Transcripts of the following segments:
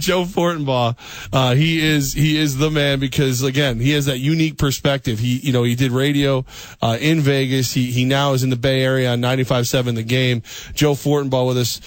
Joe Fortenbaugh, he is the man because, again, he has that unique perspective. He did radio in Vegas. He now is in the Bay Area on 95.7 The Game. Joe Fortenbaugh with us.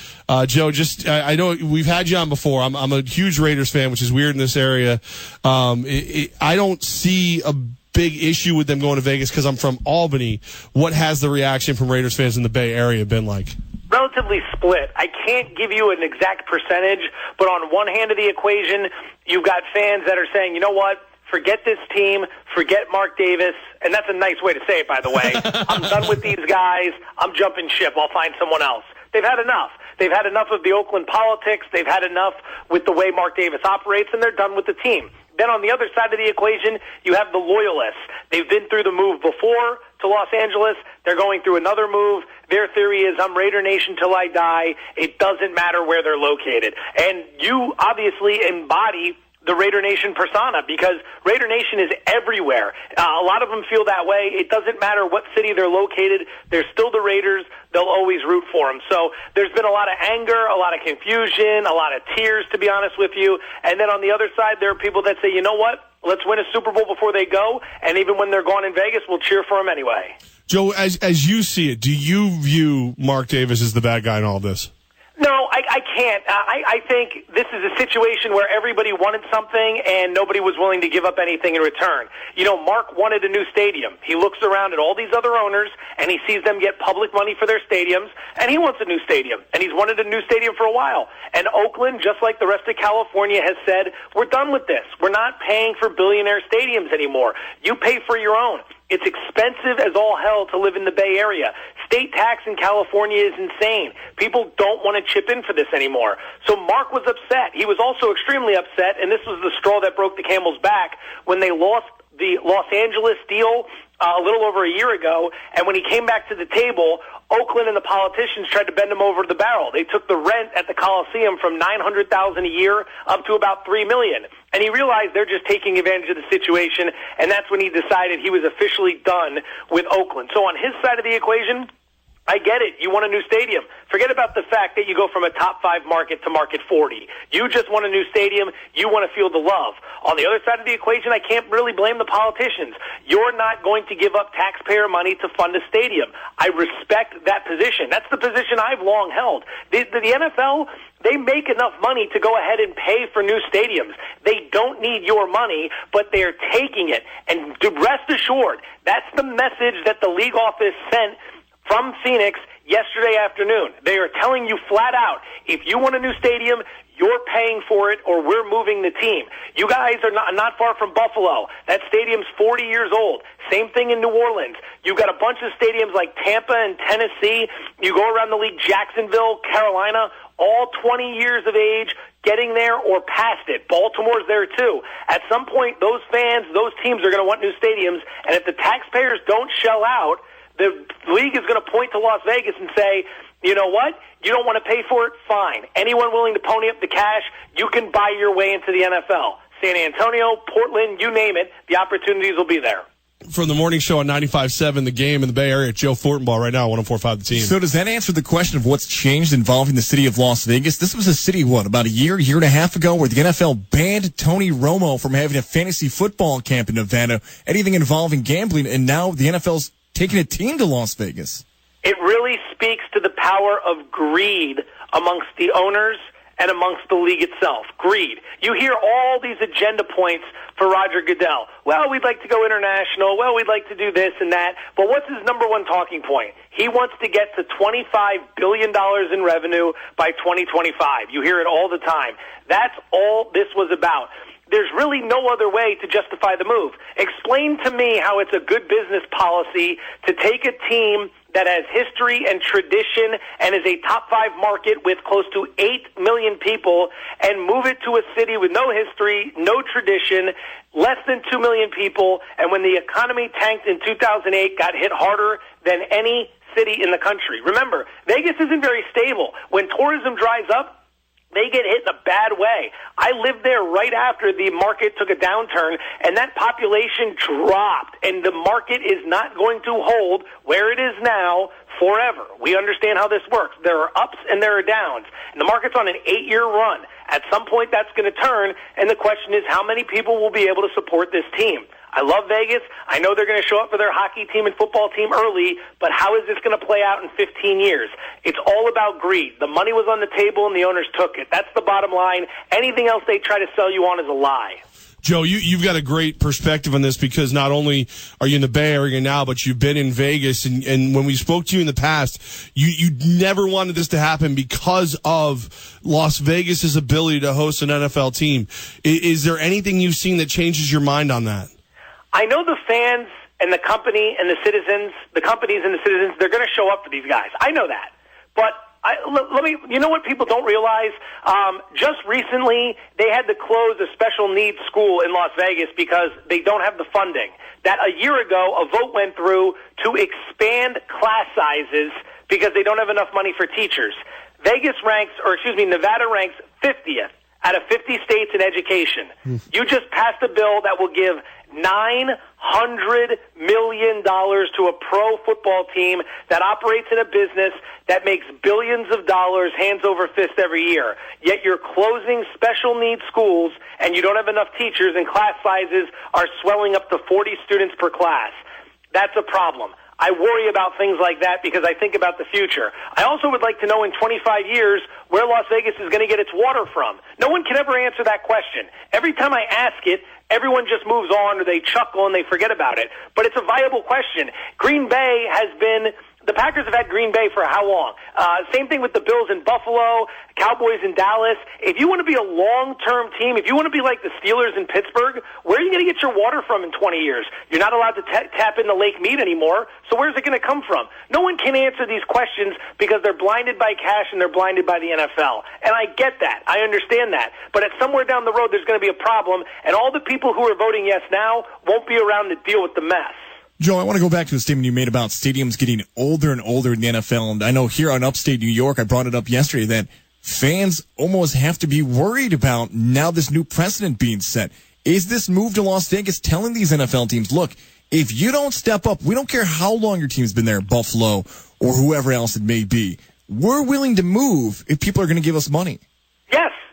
Joe, I know we've had you on before. I'm a huge Raiders fan, which is weird in this area. I don't see a big issue with them going to Vegas because I'm from Albany. What has the reaction from Raiders fans in the Bay Area been like? Relatively split. I can't give you an exact percentage, but on one hand of the equation, you've got fans that are saying, you know what, forget this team, forget Mark Davis, and that's a nice way to say it, by the way. I'm done with these guys. I'm jumping ship. I'll find someone else. They've had enough. They've had enough of the Oakland politics. They've had enough with the way Mark Davis operates, and they're done with the team. Then on the other side of the equation, you have the loyalists. They've been through the move before to Los Angeles. They're going through another move. Their theory is, I'm Raider Nation till I die. It doesn't matter where they're located. And you obviously embody the Raider Nation persona because Raider Nation is everywhere. A lot of them feel that way. It doesn't matter what city they're located. They're still the Raiders. They'll always root for them. So there's been a lot of anger, a lot of confusion, a lot of tears, to be honest with you. And then on the other side, there are people that say, you know what? Let's win a Super Bowl before they go. And even when they're gone in Vegas, we'll cheer for them anyway. Joe, as you see it, do you view Mark Davis as the bad guy in all this? No, I can't. I think this is a situation where everybody wanted something and nobody was willing to give up anything in return. You know, Mark wanted a new stadium. He looks around at all these other owners and he sees them get public money for their stadiums, and he wants a new stadium. And he's wanted a new stadium for a while. And Oakland, just like the rest of California, has said, we're done with this. We're not paying for billionaire stadiums anymore. You pay for your own. It's expensive as all hell to live in the Bay Area. State tax in California is insane. People don't want to chip in for this anymore. So Mark was upset. He was also extremely upset, and this was the straw that broke the camel's back, when they lost the Los Angeles deal a little over a year ago, and when he came back to the table, Oakland and the politicians tried to bend him over the barrel. They took the rent at the Coliseum from $900,000 a year up to about $3 million. And he realized they're just taking advantage of the situation, and that's when he decided he was officially done with Oakland. So on his side of the equation, I get it. You want a new stadium. Forget about the fact that you go from a top 5 market to market 40. You just want a new stadium. You want to feel the love. On the other side of the equation, I can't really blame the politicians. You're not going to give up taxpayer money to fund a stadium. I respect that position. That's the position I've long held. The NFL, they make enough money to go ahead and pay for new stadiums. They don't need your money, but they're taking it. And rest assured, that's the message that the league office sent from Phoenix yesterday afternoon. They are telling you flat out, if you want a new stadium, you're paying for it or we're moving the team. You guys are not far from Buffalo. That stadium's 40 years old. Same thing in New Orleans. You've got a bunch of stadiums like Tampa and Tennessee. You go around the league, Jacksonville, Carolina, all 20 years of age, getting there or past it. Baltimore's there too. At some point, those fans, those teams are going to want new stadiums, and if the taxpayers don't shell out, the league is going to point to Las Vegas and say, you know what? You don't want to pay for it? Fine. Anyone willing to pony up the cash, you can buy your way into the NFL. San Antonio, Portland, you name it, the opportunities will be there. From the morning show on 95.7 The Game in the Bay Area, Joe Fortenbaugh right now, 104.5 The Team. So does that answer the question of what's changed involving the city of Las Vegas? This was a city, about a year and a half ago, where the NFL banned Tony Romo from having a fantasy football camp in Nevada, anything involving gambling, and now the NFL's taking a team to Las Vegas. It really speaks to the power of greed amongst the owners and amongst the league itself. Greed. You hear all these agenda points for Roger Goodell. Well, we'd like to go international. Well, we'd like to do this and that. But what's his number one talking point? He wants to get to $25 billion in revenue by 2025. You hear it all the time. That's all this was about. There's really no other way to justify the move. Explain to me how it's a good business policy to take a team that has history and tradition and is a top 5 market with close to 8 million people and move it to a city with no history, no tradition, less than 2 million people, and when the economy tanked in 2008, got hit harder than any city in the country. Remember, Vegas isn't very stable. When tourism dries up, they get hit in a bad way. I lived there right after the market took a downturn, and that population dropped, and the market is not going to hold where it is now forever. We understand how this works. There are ups and there are downs, and the market's on an 8-year run. At some point, that's going to turn, and the question is how many people will be able to support this team. I love Vegas. I know they're going to show up for their hockey team and football team early, but how is this going to play out in 15 years? It's all about greed. The money was on the table, and the owners took it. That's the bottom line. Anything else they try to sell you on is a lie. Joe, you've got a great perspective on this because not only are you in the Bay Area now, but you've been in Vegas. And when we spoke to you in the past, you never wanted this to happen because of Las Vegas's ability to host an NFL team. Is there anything you've seen that changes your mind on that? I know the fans and the company and the citizens, the companies and the citizens, they're going to show up for these guys. I know that. But you know what people don't realize? Just recently, they had to close a special needs school in Las Vegas because they don't have the funding. That a year ago, a vote went through to expand class sizes because they don't have enough money for teachers. Nevada ranks 50th out of 50 states in education. You just passed a bill that will give $900 million to a pro football team that operates in a business that makes billions of dollars hands over fist every year. Yet you're closing special needs schools and you don't have enough teachers and class sizes are swelling up to 40 students per class. That's a problem. I worry about things like that because I think about the future. I also would like to know in 25 years where Las Vegas is going to get its water from. No one can ever answer that question. Every time I ask it, everyone just moves on or they chuckle and they forget about it. But it's a viable question. Green Bay has been... The Packers have had Green Bay for how long? Same thing with the Bills in Buffalo, Cowboys in Dallas. If you want to be a long-term team, if you want to be like the Steelers in Pittsburgh, where are you going to get your water from in 20 years? You're not allowed to tap into Lake Mead anymore, so where's it going to come from? No one can answer these questions because they're blinded by cash and they're blinded by the NFL. And I get that. I understand that. But at somewhere down the road, there's going to be a problem, and all the people who are voting yes now won't be around to deal with the mess. Joe, I want to go back to the statement you made about stadiums getting older and older in the NFL. And I know here on upstate New York, I brought it up yesterday, that fans almost have to be worried about now this new precedent being set. Is this move to Las Vegas telling these NFL teams, look, if you don't step up, we don't care how long your team's been there, Buffalo or whoever else it may be, we're willing to move if people are going to give us money?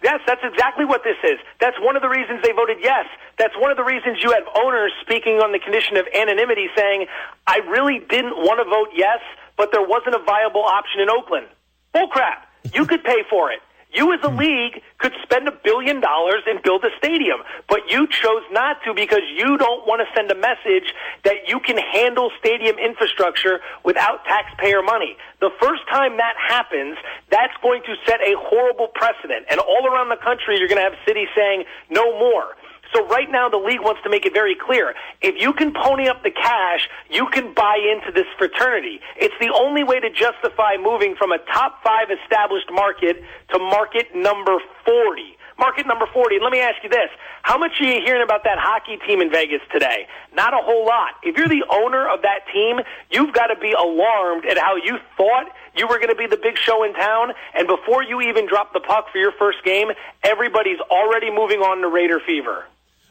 Yes, that's exactly what this is. That's one of the reasons they voted yes. That's one of the reasons you have owners speaking on the condition of anonymity saying, I really didn't want to vote yes, but there wasn't a viable option in Oakland. Bullcrap. You could pay for it. You as a league could spend $1 billion and build a stadium, but you chose not to because you don't want to send a message that you can handle stadium infrastructure without taxpayer money. The first time that happens, that's going to set a horrible precedent. And all around the country, you're going to have cities saying, no more. So right now, the league wants to make it very clear. If you can pony up the cash, you can buy into this fraternity. It's the only way to justify moving from a top 5 established market to market number 40. Market number 40. And let me ask you this. How much are you hearing about that hockey team in Vegas today? Not a whole lot. If you're the owner of that team, you've got to be alarmed at how you thought you were going to be the big show in town, and before you even drop the puck for your first game, everybody's already moving on to Raider fever.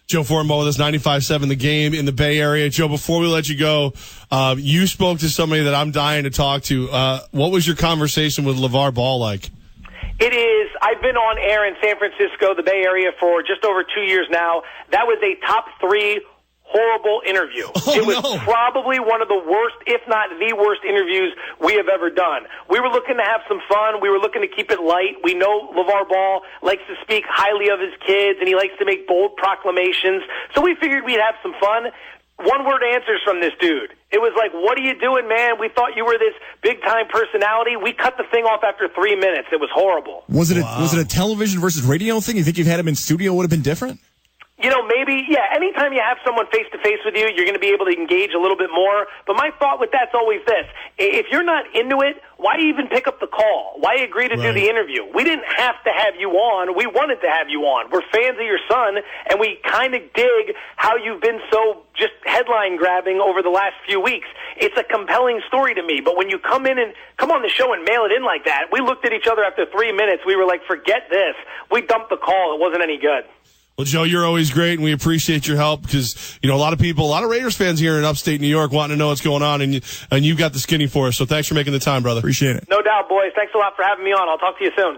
Joe Fortenbaugh with us, 95.7 The Game in the Bay Area. Joe, before we let you go, you spoke to somebody that I'm dying to talk to. What was your conversation with LeVar Ball like? It is. I've been on air in San Francisco, the Bay Area, for just over 2 years now. That was a top 3 horrible interview. It was probably one of the worst, if not the worst interviews we have ever done. We were looking to have some fun. We were looking to keep it light. We know LeVar Ball likes to speak highly of his kids, and he likes to make bold proclamations. So we figured we'd have some fun. One-word answers from this dude. It was like, what are you doing, man? We thought you were this big-time personality. We cut the thing off after 3 minutes. It was horrible. Was it a television versus radio thing? You think if you had him in studio, it would have been different? You know, maybe, yeah, anytime you have someone face-to-face with you, you're going to be able to engage a little bit more. But my thought with that's always this. If you're not into it, why even pick up the call? Why agree to do the interview? We didn't have to have you on. We wanted to have you on. We're fans of your son, and we kind of dig how you've been so just headline-grabbing over the last few weeks. It's a compelling story to me. But when you come on the show and mail it in like that, we looked at each other after 3 minutes. We were like, forget this. We dumped the call. It wasn't any good. Well, Joe, you're always great, and we appreciate your help because, you know, a lot of Raiders fans here in upstate New York wanting to know what's going on, and you've got the skinny for us. So thanks for making the time, brother. Appreciate it. No doubt, boys. Thanks a lot for having me on. I'll talk to you soon.